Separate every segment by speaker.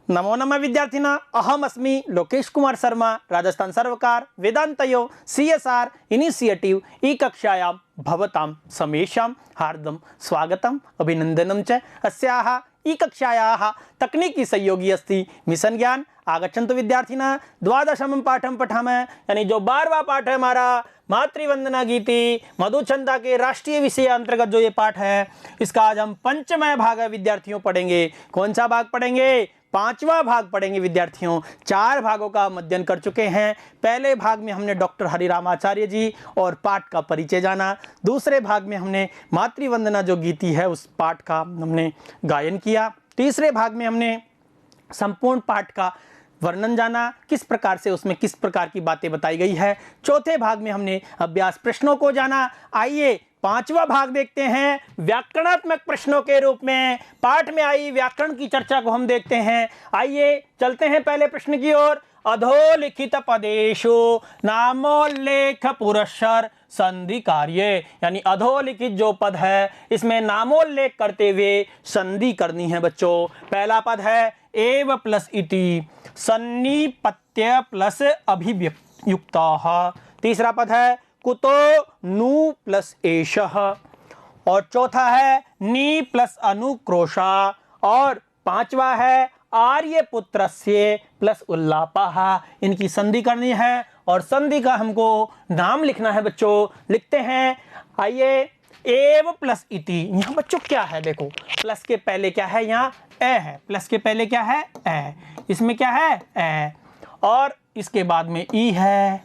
Speaker 1: नमो नमः विद्यार्थिना, अहम अस्मि लोकेश कुमार शर्मा, राजस्थान सर्वकार वेदांतयो CSR इनिशिएटिव ई कक्षायां भवतां समेषां हार्दं स्वागतम् अभिनंदनं च। अस्याः ई कक्षायाः तकनीकी सहयोगी अस्ति मिशन ज्ञान। आगच्छन्तु विद्यार्थिनः, द्वादशमं पाठं पठामः, यानी जो 12वां पाठ है हमारा मातृवंदना गीति मधुचंदा के राष्ट्रीय विषय अंतर्गत जो ये पाठ है, इसका आज हम पंचमय भाग विद्यार्थियों पढ़ेंगे। कौन सा भाग पढ़ेंगे? 5वां भाग पढ़ेंगे विद्यार्थियों। 4 भागों का हम अध्ययन कर चुके हैं। पहले भाग में हमने डॉक्टर हरिराम आचार्य जी और पाठ का परिचय जाना। दूसरे भाग में हमने मातृवंदना जो गीति है उस पाठ का हमने गायन किया। तीसरे भाग में हमने संपूर्ण पाठ का वर्णन जाना, किस प्रकार से उसमें किस प्रकार की बातें बताई गई है। चौथे भाग में हमने अभ्यास प्रश्नों को जाना। आइए 5वां भाग देखते हैं, व्याकरणात्मक प्रश्नों के रूप में पाठ में आई व्याकरण की चर्चा को हम देखते हैं। आइए चलते हैं पहले प्रश्न की ओर। अधोलिखित पदेषु नामोल्लेख पुरस्सर संधि कार्य, यानी अधोलिखित जो पद है इसमें नामोल्लेख करते हुए संधि करनी है बच्चों। पहला पद है एव प्लस इति, सन्निपत्य प्लस अभिव्यक्तः। तीसरा पद है कुतो नु प्लस एषः, और चौथा है नी प्लस अनुक्रोशा, और पांचवा है आर्यपुत्रस्य प्लस उल्लापः। इनकी संधि करनी है और संधि का हमको नाम लिखना है बच्चों। लिखते हैं, आइए एव प्लस इति। यहाँ बच्चों क्या है, देखो प्लस के पहले क्या है, यहाँ ए है। प्लस के पहले क्या है, ए। इसमें क्या है, ए, और इसके बाद में ई है।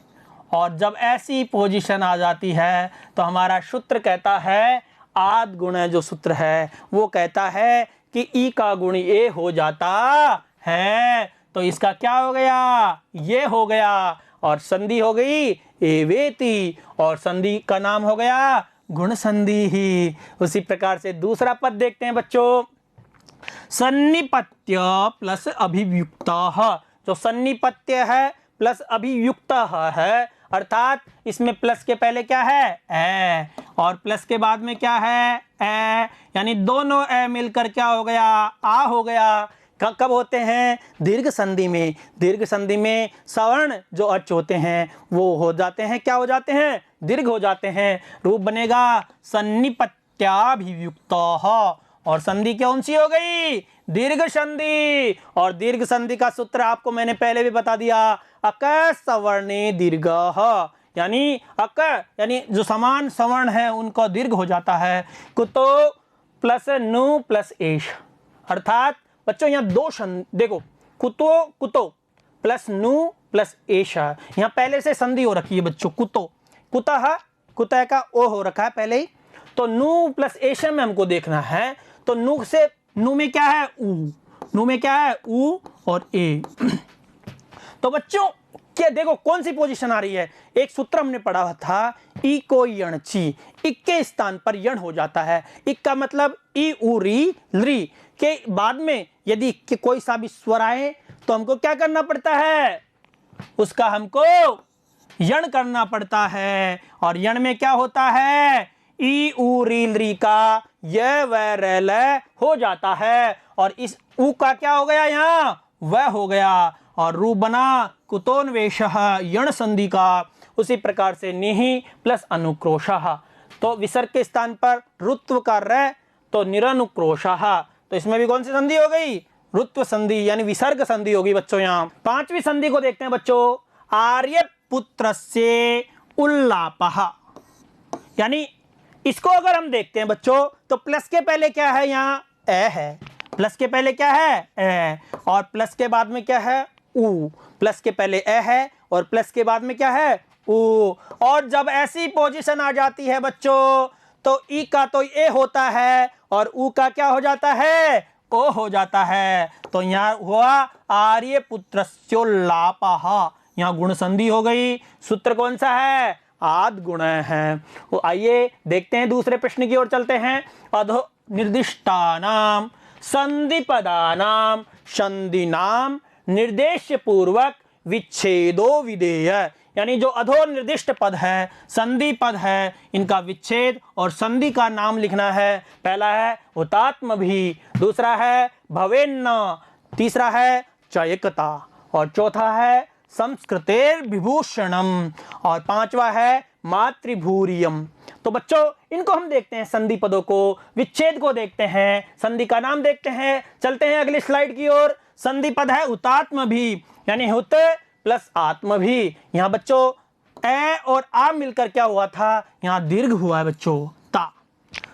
Speaker 1: और जब ऐसी पोजीशन आ जाती है तो हमारा सूत्र कहता है, आद गुण जो सूत्र है वो कहता है कि ई का गुण ए हो जाता है। तो इसका क्या हो गया, ये हो गया, और संधि हो गई एवेति, और संधि का नाम हो गया गुण संधि ही। उसी प्रकार से दूसरा पद देखते हैं बच्चों, सन्निपत्य प्लस अभिव्युक्तः। जो सन्निपत्य है प्लस अभिव्युक्तः है, अर्थात इसमें प्लस के पहले क्या है, ए, और प्लस के बाद में क्या है, ए, यानी दोनों ए मिलकर क्या हो गया, आ हो गया। कब होते हैं, दीर्घ संधि में। दीर्घ संधि में सवर्ण जो अच होते हैं वो हो जाते हैं, क्या हो जाते हैं, दीर्घ हो जाते हैं। रूप बनेगा सन्निपत्याभिव्युक्तः, और संधि कौन सी हो गई, दीर्घ संधि। और दीर्घ संधि का सूत्र आपको मैंने पहले भी बता दिया, अक सवर्णे दीर्घः, यानी अक यानी जो समान सवर्ण है उनका दीर्घ हो जाता है। कुतो प्लस नु प्लस एष, अर्थात बच्चों यहाँ दो देखो, कुतो कुतो प्लस नु प्लस एष, यहाँ पहले से संधि हो रखी है बच्चों। कुतो कुतः, कुतः का ओ हो रखा है पहले ही, तो नु प्लस एष में हमको देखना है। तो नु से, नु में क्या है, ऊ, नु में क्या है, ऊ और ए। तो बच्चों क्या देखो कौन सी पोजीशन आ रही है। एक सूत्र हमने पढ़ा था, ई को यण ची, इक के स्थान पर यण हो जाता है। इक का मतलब ई उ री ली के बाद में यदि कोई सा भी स्वर आए तो हमको क्या करना पड़ता है, उसका हमको यण करना पड़ता है। और यण में क्या होता है, ई उ री ली का य व र ल हो जाता है, और इस उ का क्या हो गया, यहाँ वह हो गया, और रूप बना कुतोन्वेषः यण संधि का। उसी प्रकार से निहि प्लस अनुक्रोशः, तो विसर्ग के स्थान पर रुत्व का र, तो निरनुक्रोशः। तो इसमें भी कौन सी संधि हो गई, रुत्व संधि, यानी विसर्ग संधि होगी बच्चों। यहाँ 5वीं संधि को देखते हैं बच्चों, आर्यपुत्रस्य उल्लापः, यानी इसको अगर हम देखते हैं बच्चों तो प्लस के पहले क्या है, यहाँ ए है। प्लस के पहले क्या है, ए, और प्लस के बाद में क्या है, ऊ। प्लस के पहले ए है और प्लस के बाद में क्या है, ऊ। और जब ऐसी पोजीशन आ जाती है बच्चों तो ई का तो ए होता है और ऊ का क्या हो जाता है, ओ हो जाता है। तो यहाँ हुआ आर्यपुत्रस्योल्लापः, यहाँ गुण संधि हो गई। सूत्र कौन सा है, आद गुण है। वो आइए देखते हैं दूसरे प्रश्न की ओर चलते हैं। अधो निर्दिष्टानाम संधिपदानाम संधिनाम निर्देश पूर्वक विच्छेदो विधेय, यानी जो अधो निर्दिष्ट पद है, संधि पद है, इनका विच्छेद और संधि का नाम लिखना है। पहला है हुतात्म भी, दूसरा है भवेन्न, तीसरा है चयकता, और चौथा है संस्कृतेर विभूषणम, और पांचवा है मातृभूरियम। तो बच्चों इनको हम देखते हैं, संधि पदों को, विच्छेद को देखते हैं, संधि का नाम देखते हैं। चलते हैं अगली स्लाइड की ओर। संधि पद है उतात्म भी, यानी हुत प्लस आत्म भी। यहाँ बच्चों ए और आ मिलकर क्या हुआ था, यहाँ दीर्घ हुआ है बच्चों, ता।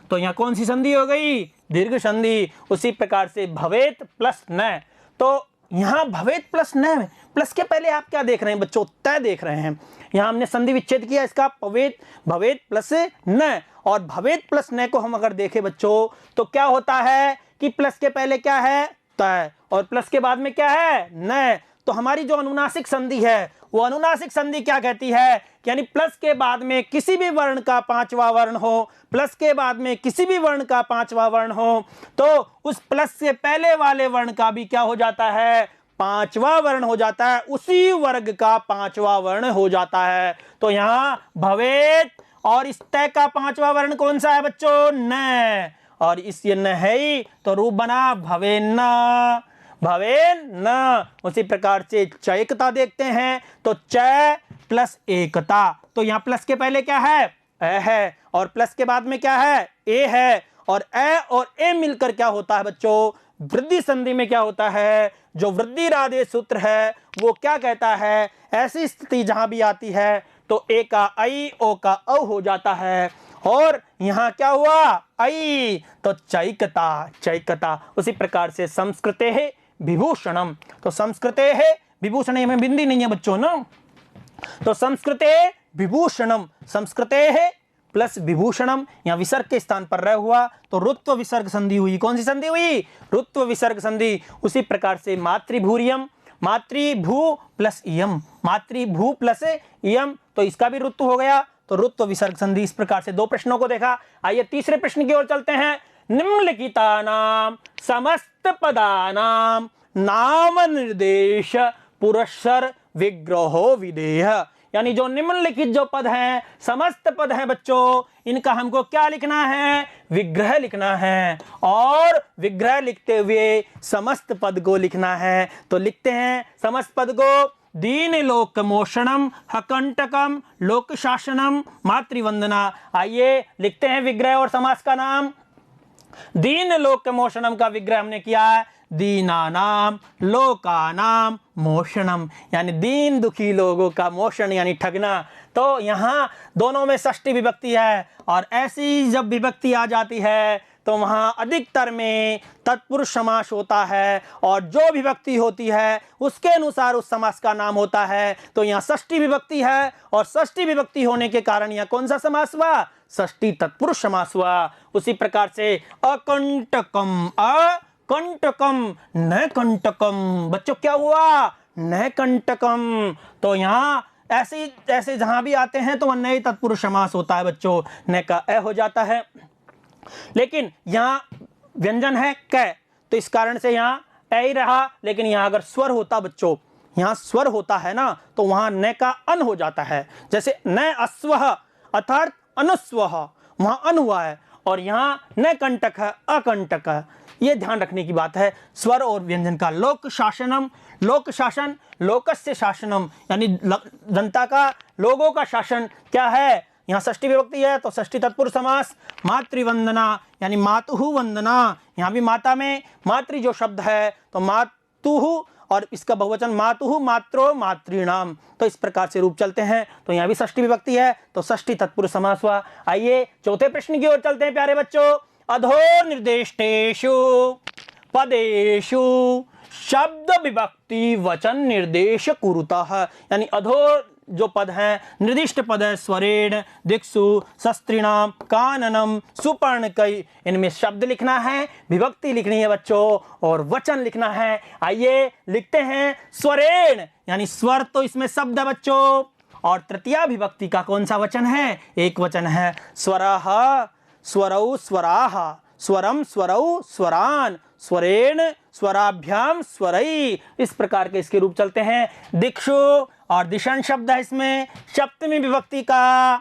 Speaker 1: तो यहाँ कौन सी संधि हो गई, दीर्घ संधि। उसी प्रकार से भवेत प्लस न, तो यहाँ भवेत प्लस न, प्लस के पहले आप क्या देख रहे हैं बच्चों, तय देख रहे हैं। यहाँ हमने संधि विच्छेद किया इसका, भवेत प्लस न, और भवेत प्लस न को हम अगर देखें बच्चों तो क्या होता है कि प्लस के पहले क्या है, तय, और प्लस के बाद में क्या है, न। तो हमारी जो अनुनासिक संधि है वो अनुनासिक संधि क्या कहती है, यानी प्लस के बाद में किसी भी वर्ण का पांचवा वर्ण हो, प्लस के बाद में किसी भी वर्ण का पांचवा वर्ण हो, तो उस प्लस से पहले वाले वर्ण का भी क्या हो जाता है, पांचवा वर्ण हो जाता है, उसी वर्ग का पांचवा वर्ण हो जाता है। तो यहाँ भवेत और इस तय का पांचवा वर्ण कौन सा है बच्चों, न, और इस ये न है ही तो रूप बना भवेन्ना, भवेन न। उसी प्रकार से चयकता देखते हैं, तो चय प्लस एकता, तो यहाँ प्लस के पहले क्या है, ए है, और प्लस के बाद में क्या है, ए है, और ए मिलकर क्या होता है बच्चों, वृद्धि संधि में क्या होता है, जो वृद्धि आदेश सूत्र है वो क्या कहता है, ऐसी स्थिति जहां भी आती है तो ए का आई, ओ का औ हो जाता है, और यहाँ क्या हुआ, आई, तो चैकता, चैकता। उसी प्रकार से संस्कृते है विभूषणम, तो संस्कृते है विभूषण में बिंदी नहीं है बच्चों ना, तो संस्कृते विभूषणम, संस्कृते है प्लस विभूषणम, यहाँ विसर्ग के स्थान पर रह हुआ तो रुत्व विसर्ग संधि हुई। कौन सी संधि हुई, रुत्व विसर्ग संधि। उसी प्रकार से मातृभूरियम, मातृभू प्लस इयम, मातृभू प्लस इयम, तो इसका भी रुत्व हो गया, तो रुत्व विसर्ग संधि। इस प्रकार से दो प्रश्नों को देखा। आइए तीसरे प्रश्न की ओर चलते हैं। निम्नलिखितानां समस्त पदानां नाम निर्देश पुरस्सर विग्रहो विधेय, यानी जो निम्नलिखित जो पद हैं, समस्त पद हैं बच्चों, इनका हमको क्या लिखना है, विग्रह लिखना है, और विग्रह लिखते हुए समस्त पद को लिखना है। तो लिखते हैं समस्त पद को, दीन लोक मोषणम हकंटकम लोक शासनम मातृवंदना। आइए लिखते हैं विग्रह और समास का नाम। दीन लोक मोषणम का विग्रह हमने किया है, दीनानाम लोकानाम मोषणम, यानी दीन दुखी लोगों का मोषण यानी ठगना। तो यहाँ दोनों में षष्ठी विभक्ति है, और ऐसी जब विभक्ति आ जाती है तो वहाँ अधिकतर में तत्पुरुष समास होता है, और जो विभक्ति होती है उसके अनुसार उस समास का नाम होता है। तो यहाँ षष्ठी विभक्ति है, और षष्ठी विभक्ति होने के कारण यहाँ कौन सा समास हुआ, षष्ठी तत्पुरुष समास हुआ। उसी प्रकार से अकंटकम, अकंटकम न कंटकम, बच्चों क्या हुआ, न कंटकम। तो यहाँ ऐसे ऐसे जहां भी आते हैं तो वह नए तत्पुरुष समास होता है बच्चों, न का ए हो जाता है। लेकिन यहाँ व्यंजन है क, तो इस कारण से यहाँ ए ही रहा। लेकिन यहाँ अगर स्वर होता बच्चों, यहाँ स्वर होता है ना, तो वहां न का अन हो जाता है। जैसे न अस्वह अर्थात अनुस्वह, वहां अन हुआ है, और यहाँ न कंटक है, अकंटक है। ये ध्यान रखने की बात है स्वर और व्यंजन का। लोक शासनम, लोक शासन, लोकस्य शासनम, यानी जनता का, लोगों का शासन क्या है, यहाँ षष्ठी विभक्ति है तो षष्ठी तत्पुरुष समास। मातृवंदना यानी मातुः वंदना, यहाँ भी माता में मातृ जो शब्द है तो मातुः, और इसका बहुवचन मातुः मात्रो मातृणाम। तो इस प्रकार से रूप चलते हैं। तो यहाँ भी षष्ठी विभक्ति है तो षष्ठी तत्पुरुष समास हुआ। आइए चौथे प्रश्न की ओर चलते हैं प्यारे बच्चों। अधो निर्दिष्टेषु पदेषु शब्द विभक्ति वचन निर्देश कुरुतः, यानी अधो जो पद हैं, निर्दिष्ट पद है स्वरेण, दिक्षु, शस्त्रिणाम, काननम, सुपर्णकई, इनमें शब्द लिखना है, विभक्ति लिखनी है बच्चों, और वचन लिखना है। आइए लिखते हैं स्वरेण, यानी स्वर तो इसमें शब्द है बच्चों, और तृतीया विभक्ति का कौन सा वचन है, एक वचन है। स्वरः स्वरौ स्वराः, स्वरम स्वरौ स्वरान, स्वरेण स्वराभ्याम स्वरई। इस प्रकार के इसके रूप चलते हैं। दिक्षु और दिशन शब्द है, इसमें सप्तमी विभक्ति का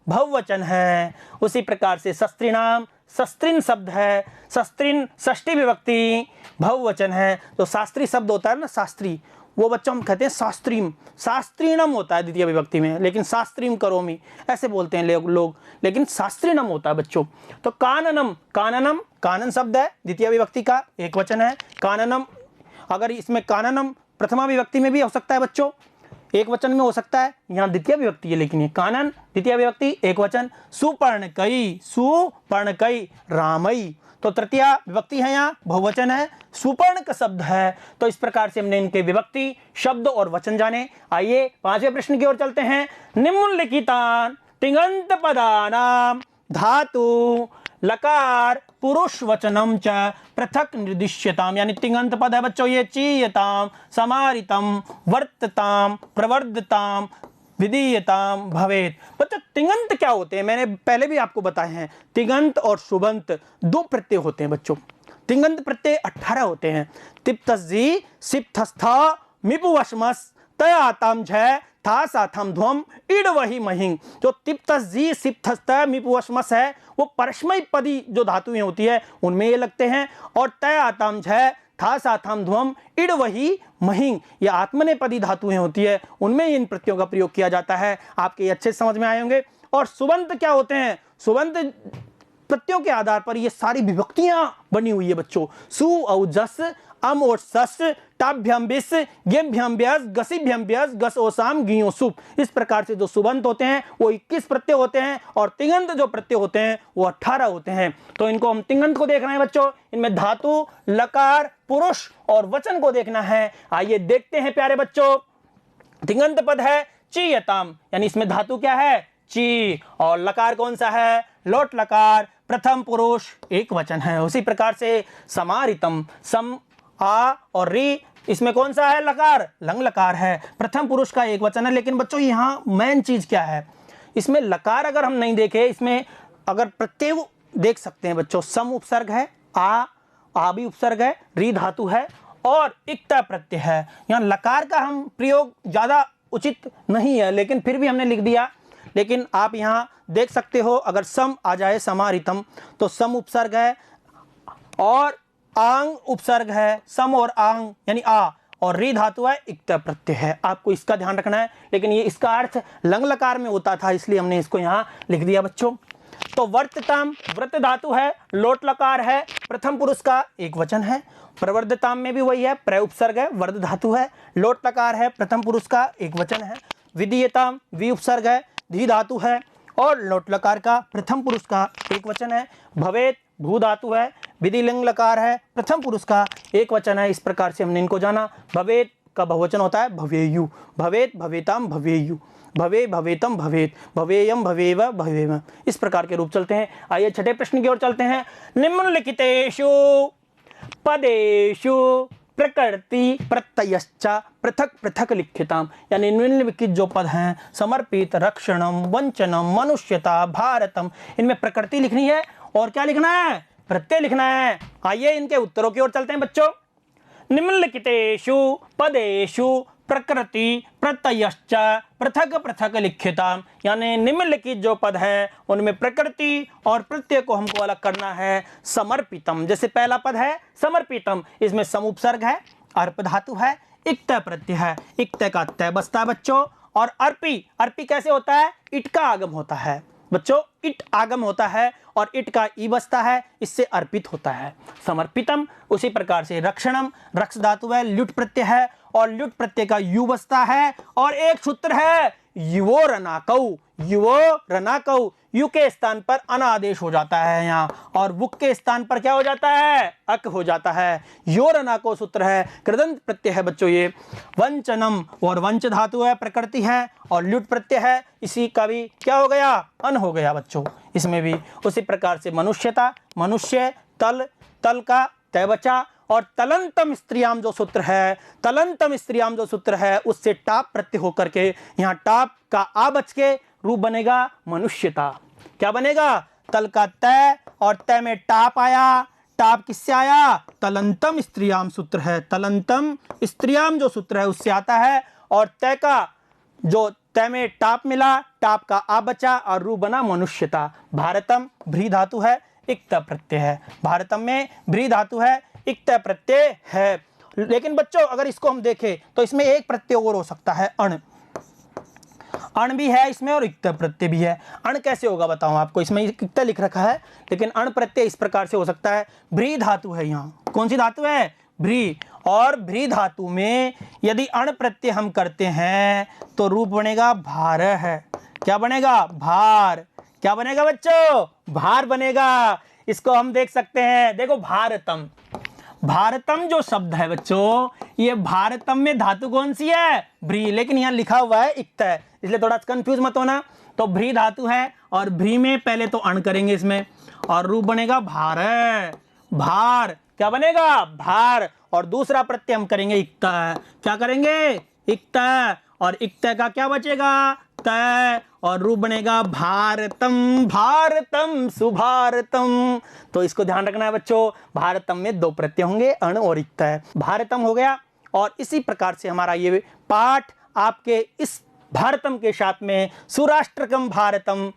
Speaker 1: बहुवचन है। उसी प्रकार से शस्त्रिणाम, शस्त्रीन शब्द है, शस्त्रीन षष्ठी विभक्ति बहुवचन है। तो शास्त्री शब्द होता है ना, शास्त्री, वो बच्चों हम कहते हैं शास्त्रीम, शास्त्रीणम होता है द्वितीय विभक्ति में, लेकिन शास्त्रीम करोमि ऐसे बोलते हैं लोग, लेकिन शास्त्रीणम होता है बच्चों। तो काननम, काननम कानन शब्द है, द्वितीय विभक्ति का एक वचन है। काननम, अगर इसमें काननम प्रथमा विभक्ति में भी हो सकता है बच्चों, एक वचन में हो सकता है, यहाँ द्वितीय विभक्ति है, लेकिन ये कानन द्वितीय विभक्ति एक वचन। सुपर्णकई, सुपर्णकई रामई, तो तृतीय विभक्ति है, यहाँ बहुवचन है, सुपर्ण का शब्द है। तो इस प्रकार से हमने इनके विभक्ति, शब्द और वचन जाने। आइए पांचवें प्रश्न की ओर चलते हैं। निम्नलिखितान तिङन्त पदानाम धातु लकार पुरुष वचनम च पृथक निर्दिश्यताम, यानी तिङन्त पद है बच्चों ये चीयताम, समारितम, वर्तताम, प्रवर्धताम, विधीयताम भवेत। बच्चों तिङन्त क्या होते हैं, मैंने पहले भी आपको बताए हैं। तिङन्त और शुभंत दो प्रत्यय होते हैं बच्चों। तिङन्त प्रत्यय 18 होते हैं। तिप्तजी सिप्तस्थ मिपुवश्मस तयाताम झ था साथम ध्वम इड वही महिंग। जो तिप्तजी सिप्तस्थ मिपुवश्मस है वो परस्मै पदी जो धातुएं होती है उनमें ये लगते हैं। और तयाताम झ था साथम ध्वम इड वही महिंग, ये आत्मनेपदी धातुएं होती है, उनमें इन प्रत्ययों का प्रयोग किया जाता है। आपके ये अच्छे समझ में आए होंगे। और सुबंत क्या होते हैं, सुबंत प्रत्ययों के आधार पर ये सारी विभक्तियां बनी हुई है बच्चों। सु औ जस, अम और सस, टाभ्यम बिस, गेभ्यम ब्यस, गसिभ्यम ब्यस, गस ओसाम गियो सुप। इस प्रकार से जो सुबंत होते हैं वो 21 प्रत्यय होते हैं और तिङन्त जो प्रत्यय होते हैं वो 18 होते हैं। तो इनको हम तिङन्त को देखना है बच्चों, इनमें धातु, लकार, पुरुष और वचन को देखना है। आइए देखते हैं प्यारे बच्चों। तिङन्त पद है चीयताम, यानी इसमें धातु क्या है, ची, और लकार कौन सा है, लोट लकार, प्रथम पुरुष एक वचन है। उसी प्रकार से समारितम, सम आ और री, इसमें कौन सा है, लकार, लंग लकार है, प्रथम पुरुष का एक वचन है। लेकिन बच्चों यहाँ मेन चीज क्या है, इसमें लकार अगर हम नहीं देखें, इसमें अगर प्रत्यय देख सकते हैं बच्चों। सम उपसर्ग है, आ भी उपसर्ग है, री धातु है और इक्ता प्रत्यय है। यहाँ लकार का हम प्रयोग ज्यादा उचित नहीं है, लेकिन फिर भी हमने लिख दिया। लेकिन आप यहाँ देख सकते हो, अगर सम आ जाए समारितम तो सम उपसर्ग है और आंग उपसर्ग है, सम और आंग यानी आ, और री धातु है, इक्ता प्रत्यय है। आपको इसका ध्यान रखना है। लेकिन ये इसका अर्थ लंग लकार में होता था, इसलिए हमने इसको यहाँ लिख दिया बच्चों। तो वर्तताम व्रत धातु है, लोट लकार है, प्रथम पुरुष का एक वचन है। प्रवर्धताम में भी वही है, प्र उपसर्ग है, वर्ध धातु है, लोट लकार है, प्रथम पुरुष का एक वचन है। विधीयताम वी उपसर्ग है, धी धातु है और लोट लकार का प्रथम पुरुष का एक वचन है। भवेत भू धातु है, विधि लिंग लकार है, प्रथम पुरुष का एक वचन है। इस प्रकार से हमने इनको जाना। भवेत का बहुवचन होता है भवेयु, भवेत भवेताम भवेयु, भवे भवेतम भवेत, भवेयम भवेव भवेम। इस प्रकार के रूप चलते हैं। आइए छठे प्रश्न की ओर चलते हैं। निम्नलिखितेषु पदेषु प्रकृति प्रत्ययश्च पृथक पृथक लिखिताम, यानी निम्नलिखित जो पद हैं, समर्पित, रक्षणम, वंचनम, मनुष्यता, भारतम, इनमें प्रकृति लिखनी है और क्या लिखना है, प्रत्यय लिखना है। आइए इनके उत्तरों की ओर चलते हैं बच्चों। निम्नलिखितेषु पदेषु प्रकृति प्रत्ययश्च पृथक पृथक लिखिताम, यानी निम्नलिखित जो पद है उनमें प्रकृति और प्रत्यय को हमको अलग करना है। समर्पितम, जैसे पहला पद है समर्पितम, इसमें सम उपसर्ग है, अर्प धातु है, इक्त प्रत्यय है, इक्त का तय बसता है बच्चों। और अर्पी, अर्पी कैसे होता है, इट का आगम होता है बच्चों, इट आगम होता है और इट का ई बसता है, इससे अर्पित होता है समर्पितम। उसी प्रकार से रक्षणम, रक्ष धातु है, ल्युट प्रत्यय है और ल्युट प्रत्यय का यू बसता है। और एक सूत्र है युवो रनाकौ, युवो रनाकौ, यू के स्थान पर अनादेश हो जाता है यहाँ, और वुक के स्थान पर क्या हो जाता है, अक हो जाता है। यो रनाको सूत्र है, कृदंत प्रत्यय है बच्चों ये। वंचनम, और वंच धातु है, प्रकृति है और ल्युट प्रत्यय है, इसी का भी क्या हो गया, अन हो गया बच्चों इसमें भी। उसी प्रकार से मनुष्यता, मनुष्य, तल, तल का तय बचा। और तलंतम स्त्रियाम जो सूत्र है, तलंतम स्त्रियाम जो सूत्र है, उससे टाप प्रत्यय होकर के यहाँ टाप का आ बच के रूप बनेगा मनुष्यता। क्या बनेगा, तल का तय और तय में टाप आया, टाप किससे आया, तलंतम स्त्रियाम सूत्र है, तलंतम स्त्रियाम जो सूत्र है उससे आता है। और तय का जो तय में टाप मिला, टाप का आ बचा और रूप बना मनुष्यता। भारतम भ्री धातु है, इक्त प्रत्यय है। भारतम में भ्री धातु है, इक्त प्रत्यय है। लेकिन बच्चों अगर इसको हम देखें तो इसमें एक प्रत्यय और हो सकता है, अण। अण भी है इसमें और इक्त प्रत्यय भी है। अण कैसे होगा बताऊं आपको, इसमें इक्त लिख रखा है लेकिन अण प्रत्यय इस प्रकार से हो सकता है। भ्री धातु है, यहाँ कौन सी धातु है, भ्री। और भ्री धातु में यदि अण प्रत्यय हम करते हैं तो रूप बनेगा भार है। क्या बनेगा, भार। क्या बनेगा बच्चों, भार बनेगा। इसको हम देख सकते हैं, देखो भारतम, भारतम जो शब्द है बच्चों, ये भारतम में धातु कौन सी है, भ्री, लेकिन यहाँ लिखा हुआ है इक्त है, इसलिए थोड़ा कंफ्यूज मत होना। तो भ्री धातु है और भ्री में पहले तो अण करेंगे इसमें और रूप बनेगा भार, भार। क्या बनेगा, भार। और दूसरा प्रत्यय हम करेंगे इक्त। क्या करेंगे, इक्त। और इक्त का क्या बचेगा, तय, और रूप बनेगा भारतम, भारतम सुभारतम। तो इसको ध्यान रखना है बच्चों, भारतम में दो प्रत्यय होंगे, अण और इक्त है। भारतम हो गया। और इसी प्रकार से हमारा ये पाठ आपके इस भारतम के साथ में सुराष्ट्रकम भारतम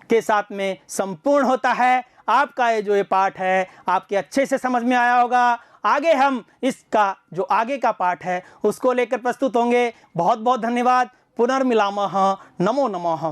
Speaker 1: के साथ में संपूर्ण होता है। आपका ये जो ये पाठ है आपके अच्छे से समझ में आया होगा। आगे हम इसका जो आगे का पाठ है उसको लेकर प्रस्तुत होंगे। बहुत बहुत धन्यवाद। पुनर्मिलामः। नमो नमः।